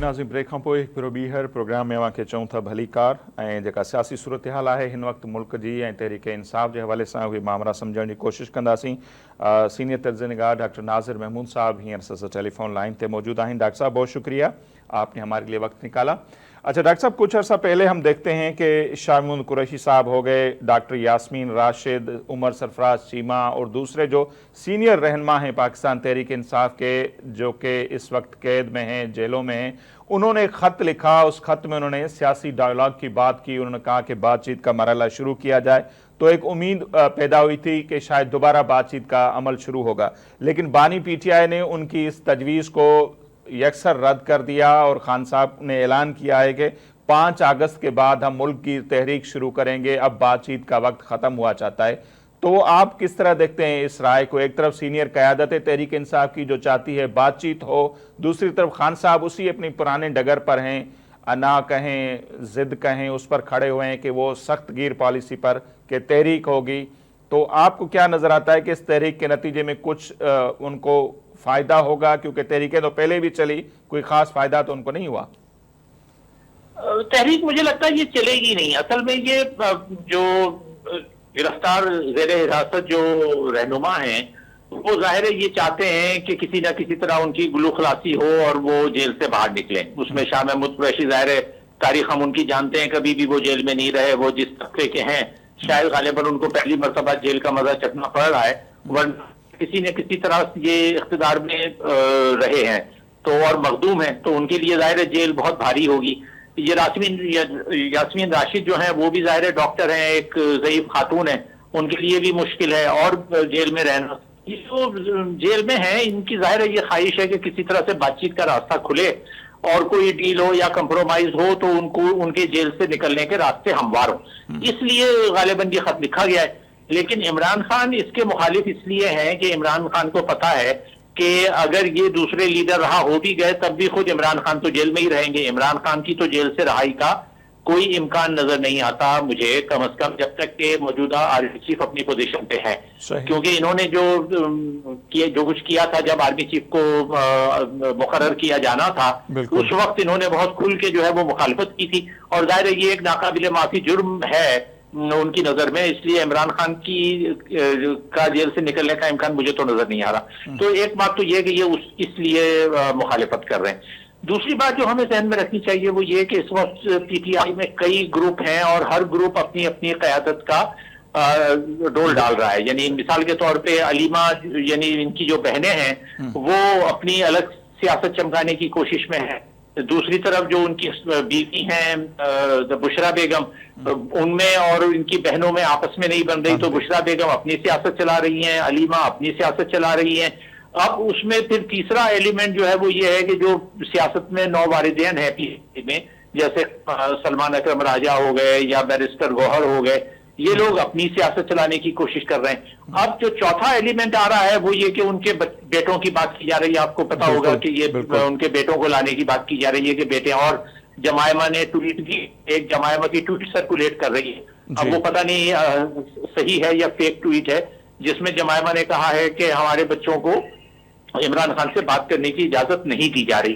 नाज़रीन ब्रेक खां पोइ हिकु भेरो ॿीहर प्रोग्राम में अव्हांखे चऊं था भली कार ऐं जेका सियासी सूरत हाल आहे हिन वक़्तु मुल्क जी ऐं तहरीक इंसाफ़ जे हवाले सां उहे मामला सम्झण जी कोशिशि कंदासीं। सीनियर तर्जुमेगार डॉक्टर नाज़िर महमूद साहब हींअर से टेलीफोन लाइन पे मौजूद हैं। डॉक्टर साहब बहुत शुक्रिया, आपने हमारे लिए वक्त निकाला। अच्छा डॉक्टर साहब, कुछ अर्सा पहले हम देखते हैं कि शामीम कुरैशी साहब हो गए, डॉक्टर यास्मीन राशिद, उमर सरफराज चीमा और दूसरे जो सीनियर रहनुमा हैं पाकिस्तान तहरीक इंसाफ के, जो कि इस वक्त कैद में हैं, जेलों में हैं, उन्होंने एक ख़त लिखा। उस खत में उन्होंने सियासी डायलॉग की बात की। उन्होंने कहा कि बातचीत का मरहला शुरू किया जाए। तो एक उम्मीद पैदा हुई थी कि शायद दोबारा बातचीत का अमल शुरू होगा, लेकिन बानी PTI ने उनकी इस तजवीज़ को यकसर रद्द कर दिया और खान साहब ने ऐलान किया है कि 5 अगस्त के बाद हम मुल्क की तहरीक शुरू करेंगे, अब बातचीत का वक्त ख़त्म हुआ चाहता है। तो आप किस तरह देखते हैं इस राय को? एक तरफ सीनियर क़यादत तहरीक इंसाफ की जो चाहती है बातचीत हो, दूसरी तरफ खान साहब उसी अपनी पुराने डगर पर हैं, ना कहें ज़िद कहें उस पर खड़े हुए हैं कि वो सख्त गिर पॉलिसी पर कि तहरीक होगी। तो आपको क्या नज़र आता है कि इस तहरीक के नतीजे में कुछ उनको फ़ायदा होगा? क्योंकि तहरीकें तो पहले भी चली, कोई ख़ास फ़ायदा तो उनको नहीं हुआ। तहरीक मुझे लगता है ये चलेगी नहीं। असल में ये जो गिरफ्तार ज़ेर हिरासत जो रहनुमा हैं वो ज़ाहिर है ये चाहते हैं कि किसी न किसी तरह उनकी गुलू खलासी हो और वो जेल से बाहर निकलें। उसमें शाह महमूद कुरैशी ज़ाहिर है तारीख हम उनकी जानते हैं, कभी भी वो जेल में नहीं रहे। वो जिस तबके के हैं शायद गालिबन उनको पहली मरतबा जेल का मजा चखना पड़ रहा है, वरना किसी न किसी तरह ये इख्तिदार में रहे हैं तो और मखदूम हैं, तो उनके लिए ज़ाहिर है जेल बहुत भारी होगी। ये यास्मीन राशिद जो है वो भी ज़ाहिर है डॉक्टर हैं, एक ज़ईफ खातून है, उनके लिए भी मुश्किल है और जेल में रहना। ये जो जेल में है इनकी ज़ाहिर है ये ख्वाहिश है कि किसी तरह से बातचीत का रास्ता खुले और कोई डील हो या कंप्रोमाइज हो तो उनको उनके जेल से निकलने के रास्ते हमवार हो, इसलिए गालिबन ये खत लिखा गया है। लेकिन इमरान खान इसके मुखालिफ इसलिए हैं कि इमरान खान को पता है कि अगर ये दूसरे लीडर रहा हो भी गए तब भी खुद इमरान खान तो जेल में ही रहेंगे। इमरान खान की तो जेल से रहाई का कोई इम्कान नजर नहीं आता मुझे, कम से कम जब तक के मौजूदा आर्मी चीफ अपनी पोजीशन पे है। क्योंकि इन्होंने जो कुछ किया था जब आर्मी चीफ को मुकर्रर किया जाना था, उस वक्त इन्होंने बहुत खुल के जो है वो मुखालफत की थी और जाहिर है ये एक नाकाबिले माफी जुर्म है उनकी नजर में, इसलिए इमरान खान का जेल से निकलने का इम्कान मुझे तो नजर नहीं आ रहा। तो एक बात तो ये कि ये इसलिए मुखालिफत कर रहे हैं। दूसरी बात जो हमें ज़हन में रखनी चाहिए वो ये कि इस वक्त PTI में कई ग्रुप हैं और हर ग्रुप अपनी अपनी क़यादत का डोल डाल रहा है। यानी मिसाल के तौर पे अलीमा यानी इनकी जो बहनें हैं वो अपनी अलग सियासत चमकाने की कोशिश में है। दूसरी तरफ जो उनकी बीवी हैं बुशरा बेगम, उनमें और इनकी बहनों में आपस में नहीं बन रही, तो बुशरा बेगम अपनी सियासत चला रही हैं, अलीमा अपनी सियासत चला रही हैं। अब उसमें फिर तीसरा एलिमेंट जो है वो ये है कि जो सियासत में नौ वारिदैन है PTI में, जैसे सलमान अकरम राजा हो गए या बैरिस्टर गौहर हो गए, ये लोग अपनी सियासत चलाने की कोशिश कर रहे हैं। अब जो चौथा एलिमेंट आ रहा है वो ये कि उनके बेटों की बात की जा रही है। आपको पता होगा कि ये उनके बेटों को लाने की बात की जा रही है कि बेटे, और जमायमा ने ट्वीट की, एक जमायमा की ट्वीट सर्कुलेट कर रही है। अब वो पता नहीं सही है या फेक ट्वीट है, जिसमें जमायमा ने कहा है कि हमारे बच्चों को इमरान खान से बात करने की इजाजत नहीं दी जा रही।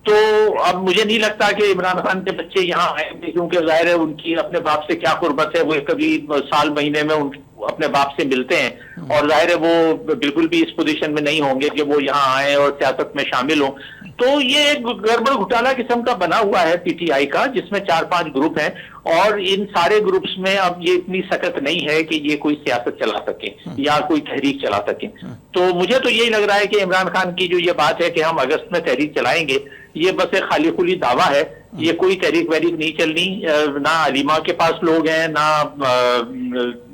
तो अब मुझे नहीं लगता कि इमरान खान के बच्चे यहाँ आएंगे, क्योंकि जाहिर है उनकी अपने बाप से क्या कुर्बत है, वो कभी साल महीने में अपने बाप से मिलते हैं और जाहिर है वो बिल्कुल भी इस पोजीशन में नहीं होंगे कि वो यहाँ आए और सियासत में शामिल हों। तो ये एक गड़बड़ घोटाला किस्म का बना हुआ है PTI का, जिसमें 4-5 ग्रुप हैं और इन सारे ग्रुप्स में अब ये इतनी सकत नहीं है कि ये कोई सियासत चला सके या कोई तहरीक चला सके। तो मुझे तो यही लग रहा है कि इमरान खान की जो ये बात है कि हम अगस्त में तहरीक चलाएंगे, ये बस एक खाली खुली दावा है। ये कोई तहरीक वहरीक नहीं चलनी। ना अलीमा के पास लोग हैं, ना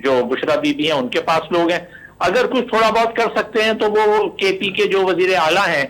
जो बुशरा बीबी हैं उनके पास लोग हैं। अगर कुछ थोड़ा बहुत कर सकते हैं तो वो KP के जो वजीर आला हैं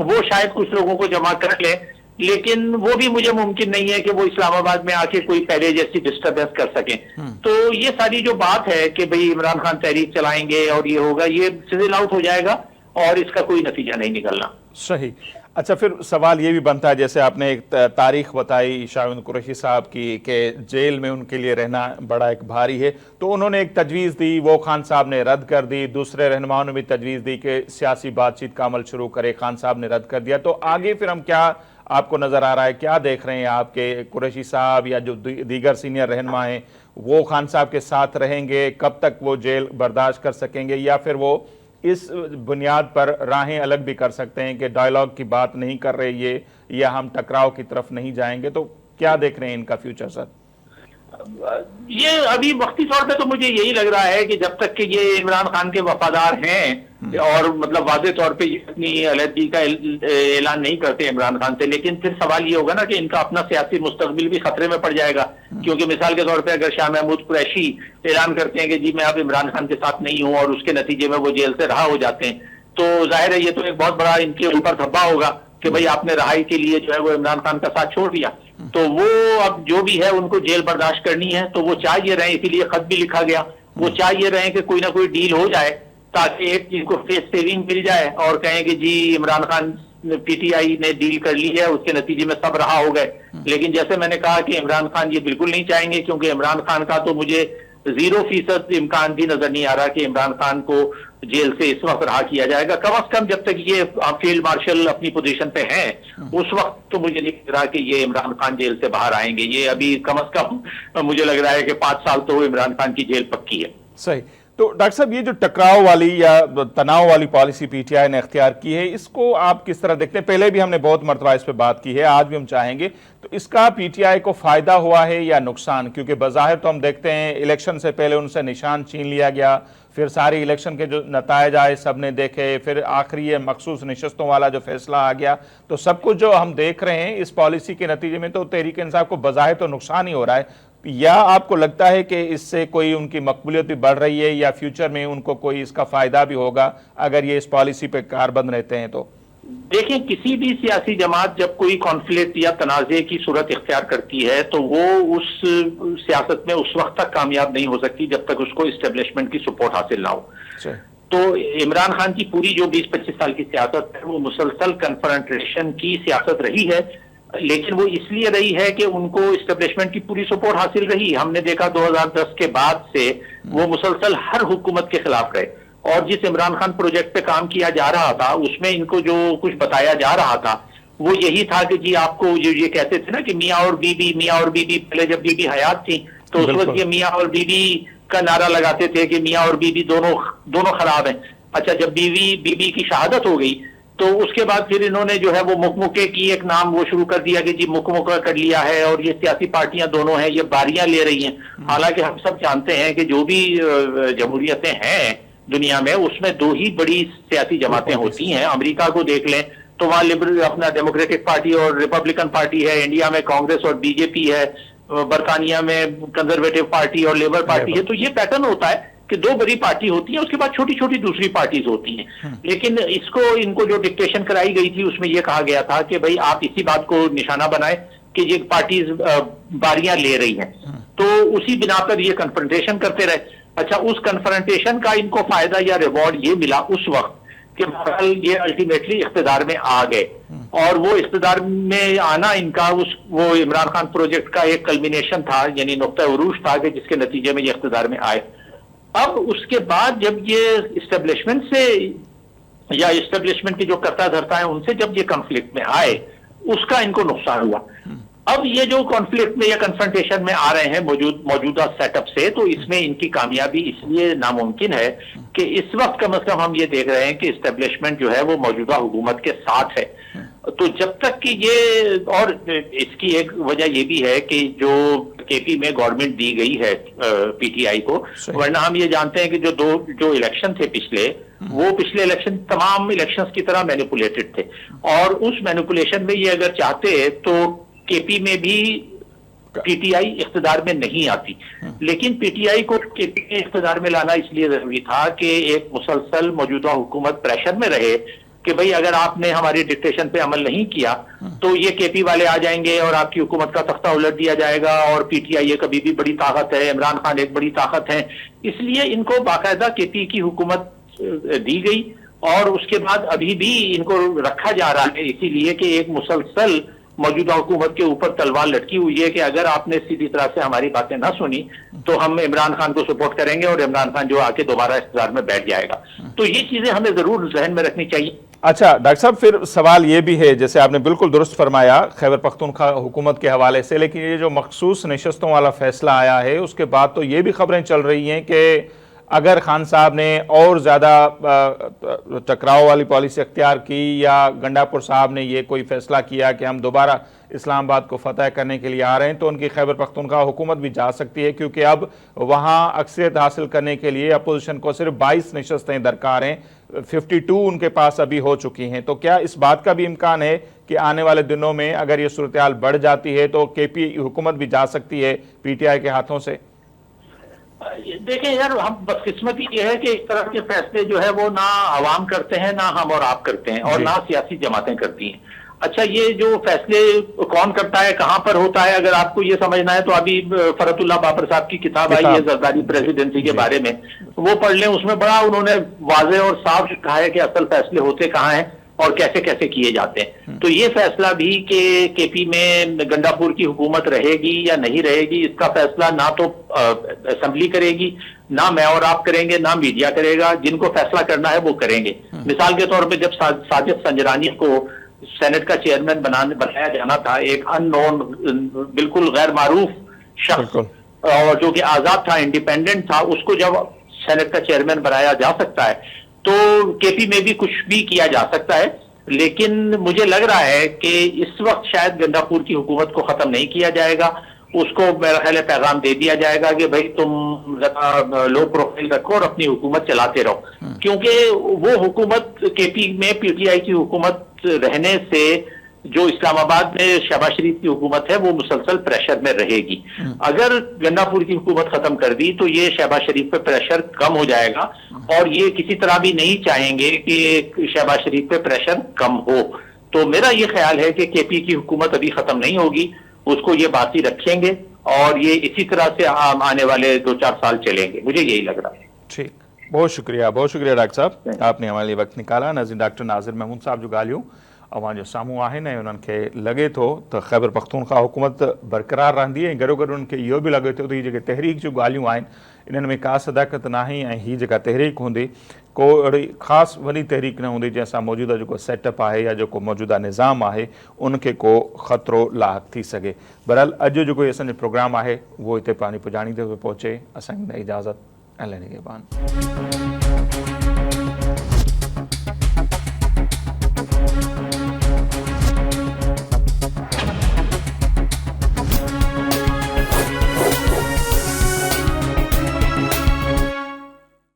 वो शायद कुछ लोगों को जमा कर ले, लेकिन वो भी मुझे मुमकिन नहीं है कि वो इस्लामाबाद में आके कोई पहले जैसी डिस्टर्बेंस कर सकें। तो ये सारी जो बात है कि भाई इमरान खान तहरीक चलाएंगे और ये होगा, ये सिजिल आउट हो जाएगा और इसका कोई नतीजा नहीं निकलना। सही। अच्छा, फिर सवाल ये भी बनता है, जैसे आपने एक तारीख बताई शामीम कुरैशी साहब की कि जेल में उनके लिए रहना बड़ा एक भारी है, तो उन्होंने एक तजवीज़ दी, वो खान साहब ने रद्द कर दी। दूसरे रहनुमाओं ने भी तजवीज़ दी कि सियासी बातचीत का अमल शुरू करे, खान साहब ने रद्द कर दिया। तो आगे फिर हम क्या آپ کو نظر آ رہا ہے؟ کیا دیکھ رہے ہیں آپ کے قریشی صاحب یا جو دیگر سینئر رہنما ہیں وہ خان صاحب کے ساتھ رہیں گے؟ کب تک وہ جیل برداشت کر سکیں گے، یا پھر وہ اس بنیاد پر راہیں الگ بھی کر سکتے ہیں کہ ڈائیلاگ کی بات نہیں کر رہے یہ، یا ہم ٹکراؤ کی طرف نہیں جائیں گے؟ تو کیا دیکھ رہے ہیں ان کا فیوچر سر؟ یہ ابھی وقتی طور پہ تو مجھے یہی لگ رہا ہے کہ جب تک کہ یہ عمران خان کے وفادار ہیں اور مطلب واضح طور پہ اپنی علیحدگی کا اعلان نہیں کرتے عمران خان سے، لیکن پھر سوال یہ ہوگا نا کہ ان کا اپنا سیاسی مستقبل بھی خطرے میں پڑ جائے گا، کیونکہ مثال کے طور پہ اگر شاہ محمود قریشی اعلان کرتے ہیں کہ جی میں اب عمران خان کے ساتھ نہیں ہوں، اور اس کے نتیجے میں وہ جیل سے رہا ہو جاتے ہیں، تو ظاہر ہے یہ تو ایک بہت بڑا ان کے اوپر دھبا ہوگا کہ بھئی آپ نے رہائی کے لیے جو ہے وہ عمران خان کا ساتھ چھوڑ دیا۔ تو وہ اب جو بھی ہے ان کو جیل برداشت کرنی ہے، تو وہ چاہیے رہے، اسی لیے خط بھی لکھا گیا، وہ چاہیے رہے کہ کوئی نہ کوئی ڈیل ہو جائے تاکہ ایک چیز کو فیس سیونگ مل جائے اور کہیں کہ جی Imran Khan P T I نے ڈیل کر لی ہے، اس کے نتیجے میں سب رہا ہو گئے۔ لیکن جیسے میں نے کہا کہ عمران خان یہ بالکل نہیں چاہیں گے، کیونکہ عمران خان کا تو مجھے 0% امکان بھی نظر نہیں آ رہا کہ عمران خان کو جیل سے اس وقت رہا کیا جائے گا، کم از کم جب تک یہ فیلڈ مارشل اپنی پوزیشن پہ ہیں اس وقت تو مجھے نہیں لگ رہا کہ یہ عمران خان جیل سے باہر آئیں گے۔ یہ ابھی کم از کم مجھے لگ رہا ہے کہ 5 سال تو عمران خان کی جیل پکی ہے۔ صحیح۔ تو ڈاکٹر صاحب یہ جو ٹکراؤ والی یا تناؤ والی پالیسی پی ٹی آئی نے اختیار کی ہے، اس کو آپ کس طرح دیکھتے ہیں؟ پہلے بھی ہم نے بہت مرتبہ اس پہ بات کی ہے، آج بھی ہم چاہیں گے، تو اس کا پی ٹی آئی کو فائدہ ہوا ہے یا نقصان؟ کیونکہ بظاہر تو ہم دیکھتے ہیں الیکشن سے پہلے ان سے نشان چھین لیا گیا، پھر ساری الیکشن کے جو نتائج آئے سب نے دیکھے، پھر آخری یہ مخصوص نشستوں والا جو فیصلہ آ گیا، تو سب کچھ جو ہم دیکھ رہے ہیں اس پالیسی کے نتیجے میں تو تحریک انصاف کو بظاہر تو نقصان ہی ہو رہا ہے، یا آپ کو لگتا ہے کہ اس سے کوئی ان کی مقبولیت بھی بڑھ رہی ہے، یا فیوچر میں ان کو کوئی اس کا فائدہ بھی ہوگا اگر یہ اس پالیسی پہ کاربند رہتے ہیں تو؟ دیکھیں، کسی بھی سیاسی جماعت جب کوئی کانفلکٹ یا تنازع کی صورت اختیار کرتی ہے تو وہ اس سیاست میں اس وقت تک کامیاب نہیں ہو سکتی جب تک اس کو اسٹیبلشمنٹ کی سپورٹ حاصل نہ ہو۔ تو عمران خان کی پوری جو 20-25 سال کی سیاست ہے وہ مسلسل کنفرنٹریشن کی سیاست رہی ہے، لیکن وہ اس لیے رہی ہے کہ ان کو اسٹیبلشمنٹ کی پوری سپورٹ حاصل رہی۔ ہم نے دیکھا 2010 کے بعد سے وہ مسلسل ہر حکومت کے خلاف رہے، اور جس عمران خان پروجیکٹ پہ کام کیا جا رہا تھا اس میں ان کو جو کچھ بتایا جا رہا تھا وہ یہی تھا کہ جی آپ کو یہ کہتے تھے نا کہ میاں اور بی بی، میاں اور بی بی، پہلے جب بی بی حیات تھی تو اس وقت یہ میاں اور بی بی کا نعرہ لگاتے تھے کہ میاں اور بی بی دونوں خراب ہیں۔ اچھا، جب بی بی کی شہادت ہو گئی تو اس کے بعد پھر انہوں نے جو ہے وہ مکمکے کی ایک نام وہ شروع کر دیا کہ جی مکمکہ کر لیا ہے، اور یہ سیاسی پارٹیاں دونوں ہیں یہ باریاں لے رہی ہیں۔ حالانکہ ہم سب جانتے ہیں کہ جو بھی جمہوریتیں ہیں دنیا میں اس میں 2 ہی بڑی سیاسی جماعتیں ہوتی ہیں۔ امریکہ کو دیکھ لیں تو وہاں لبرل اپنا ڈیموکریٹک پارٹی اور ریپبلکن پارٹی ہے، انڈیا میں کانگریس اور بی جے پی ہے، برطانیہ میں کنزرویٹو پارٹی اور لیبر پارٹی ہے۔ تو یہ پیٹرن ہوتا ہے کہ 2 بڑی پارٹی ہوتی ہیں، اس کے بعد چھوٹی چھوٹی دوسری پارٹیز ہوتی ہیں۔ لیکن ان کو جو ڈکٹیشن کرائی گئی تھی اس میں یہ کہا گیا تھا کہ بھئی آپ اسی بات کو نشانہ بنائیں کہ یہ پارٹیز باریاں لے رہی ہیں، تو اسی بنا پر یہ کنفرنٹیشن کرتے رہے۔ اچھا، اس کنفرنٹیشن کا ان کو فائدہ یا ریوارڈ یہ ملا اس وقت کہ یہ الٹیمیٹلی اقتدار میں آ گئے، اور وہ اقتدار میں آنا ان کا وہ عمران خان پروجیکٹ کا ایک کلمینیشن تھا، یعنی نقطہ عروج تھا کہ جس کے نتیجے میں یہ اقتدار میں آئے۔ اب اس کے بعد جب یہ اسٹیبلشمنٹ سے یا اسٹیبلشمنٹ کی جو کرتا دھرتا ہے ان سے جب یہ کنفلکٹ میں آئے اس کا ان کو نقصان ہوا۔ اب یہ جو کانفلکٹ میں یا کنفرنٹیشن میں آ رہے ہیں موجودہ سیٹ اپ سے، تو اس میں ان کی کامیابی اس لیے ناممکن ہے کہ اس وقت کم از کم ہم یہ دیکھ رہے ہیں کہ اسٹیبلشمنٹ جو ہے وہ موجودہ حکومت کے ساتھ ہے۔ تو جب تک کہ یہ، اور اس کی ایک وجہ یہ بھی ہے کہ جو کے پی میں گورنمنٹ دی گئی ہے پی ٹی آئی کو، ورنہ ہم یہ جانتے ہیں کہ جو الیکشن تھے وہ پچھلے الیکشن تمام الیکشنز کی طرح مینیپولیٹڈ تھے، اور اس مینیپولیشن میں یہ اگر چاہتے تو کے پی میں بھی پی ٹی آئی اقتدار میں نہیں آتی، لیکن پی ٹی آئی کو کے پی میں اقتدار میں لانا اس لیے ضروری تھا کہ ایک مسلسل موجودہ حکومت پریشر میں رہے کہ بھئی اگر آپ نے ہماری ڈکٹیشن پہ عمل نہیں کیا تو یہ کے پی والے آ جائیں گے اور آپ کی حکومت کا تختہ الٹ دیا جائے گا، اور پی ٹی آئی کبھی بھی بڑی طاقت ہے، عمران خان ایک بڑی طاقت ہے۔ اس لیے ان کو باقاعدہ کے پی کی حکومت دی گئی، اور اس کے بعد ابھی بھی ان کو رکھا جا رہا ہے اسی لیے کہ ایک مسلسل मौजूदा हुकूमत के ऊपर तलवार लटकी हुई है कि अगर आपने सीधी तरह से हमारी बातें ना सुनी तो हम इमरान खान को सपोर्ट करेंगे और इमरान खान जो आके दोबारा इख्तियार में बैठ जाएगा। तो ये चीजें हमें जरूर जहन में रखनी चाहिए। अच्छा डॉक्टर साहब, फिर सवाल ये भी है, जैसे आपने बिल्कुल दुरुस्त फरमाया खैबर पख्तूनख्वा हुकूमत के हवाले से, लेकिन ये जो मखसूस नशस्तों वाला फैसला आया है उसके बाद तो ये भी खबरें चल रही हैं कि अगर खान साहब ने और ज़्यादा टकराव वाली पॉलिसी अख्तियार की या गंडापुर साहब ने ये कोई फैसला किया कि हम दोबारा इस्लामाबाद को फतह करने के लिए आ रहे हैं, तो उनकी खैबर पख्तूनख्वा हुकूमत भी जा सकती है, क्योंकि अब वहाँ अक्सरियत हासिल करने के लिए अपोजिशन को सिर्फ 22 नशस्तें दरकार हैं, 52 उनके पास अभी हो चुकी हैं। तो क्या इस बात का भी इम्कान है कि आने वाले दिनों में अगर ये सूरत हाल बढ़ जाती है तो केपी हुकूमत भी जा सकती है पीटीआई के हाथों से? देखें यार, हम बदकिस्मती ये है कि इस तरह के फैसले जो है वो ना आवाम करते हैं, ना हम और आप करते हैं, और ना सियासी जमातें करती हैं। अच्छा, ये जो फैसले कौन करता है, कहां पर होता है, अगर आपको ये समझना है तो अभी फरतुल्लाह बाबर साहब की किताब आई है जरदारी प्रेसिडेंसी के बारे में, वो पढ़ लें। उसमें बड़ा उन्होंने वाज़े और साफ कहा है कि असल फैसले होते कहाँ हैं और कैसे कैसे किए जाते हैं। तो ये फैसला भी कि केपी में गंडापुर की हुकूमत रहेगी या नहीं रहेगी, इसका फैसला ना तो असेंबली करेगी, ना मैं और आप करेंगे, ना मीडिया करेगा। जिनको फैसला करना है वो करेंगे। मिसाल के तौर पे जब साजिद संजरानी को सेनेट का चेयरमैन बनाया जाना था, एक अननोन बिल्कुल गैर मारूफ शख्स और जो कि आजाद था, इंडिपेंडेंट था, उसको जब सेनेट का चेयरमैन बनाया जा सकता है तो केपी में भी कुछ भी किया जा सकता है। लेकिन मुझे लग रहा है कि इस वक्त शायद गंडापुर की हुकूमत को खत्म नहीं किया जाएगा, उसको मेरा ख्याल है पैगाम दे दिया जाएगा कि भाई तुम जरा लो प्रोफाइल रखो और अपनी हुकूमत चलाते रहो, क्योंकि वो हुकूमत केपी में पीटीआई की हुकूमत रहने से जो इस्लामाबाद में शहबाज शरीफ की हुकूमत है वो मुसलसल प्रेशर में रहेगी। अगर गंडापुर की हुकूमत खत्म कर दी तो ये शहबाज शरीफ पे प्रेशर कम हो जाएगा, और ये किसी तरह भी नहीं चाहेंगे कि शहबाज शरीफ पे प्रेशर कम हो। तो मेरा ये ख्याल है कि केपी की हुकूमत अभी खत्म नहीं होगी, उसको ये बाकी रखेंगे और ये इसी तरह से आने वाले 2-4 साल चलेंगे, मुझे यही लग रहा है। ठीक, बहुत शुक्रिया डॉक्टर साहब, आपने हमारे लिए वक्त निकाला। नाज़रीन, डॉक्टर नाज़िर महमूद साहब जो ॻाल्हियूं अवां जो साम्हूं आहिनि, उन्हनि खे लॻे थो त खैबर पख्तूनख्वा हुकूमत बरक़रार रहंदी ऐं गॾो गॾु उन्हनि खे इहो बि लॻे थो त हीअ जेके तहरीक जूं ॻाल्हियूं आहिनि इन्हनि में का सदाकत नाहे, ऐं हीअ जेका तहरीक हूंदी को अहिड़ी ख़ासि वॾी तहरीक न हूंदी जंहिंसां मौजूदा जेको सेटअप आहे या जेको मौजूदा निज़ाम आहे उनखे को ख़तरो लाहक थी सघे। बहरहाल अॼु जेको असांजो प्रोग्राम आहे उहो हिते पाणी पुॼाणी ते पहुचे। असांखे इजाज़त ऐं लेने के बाद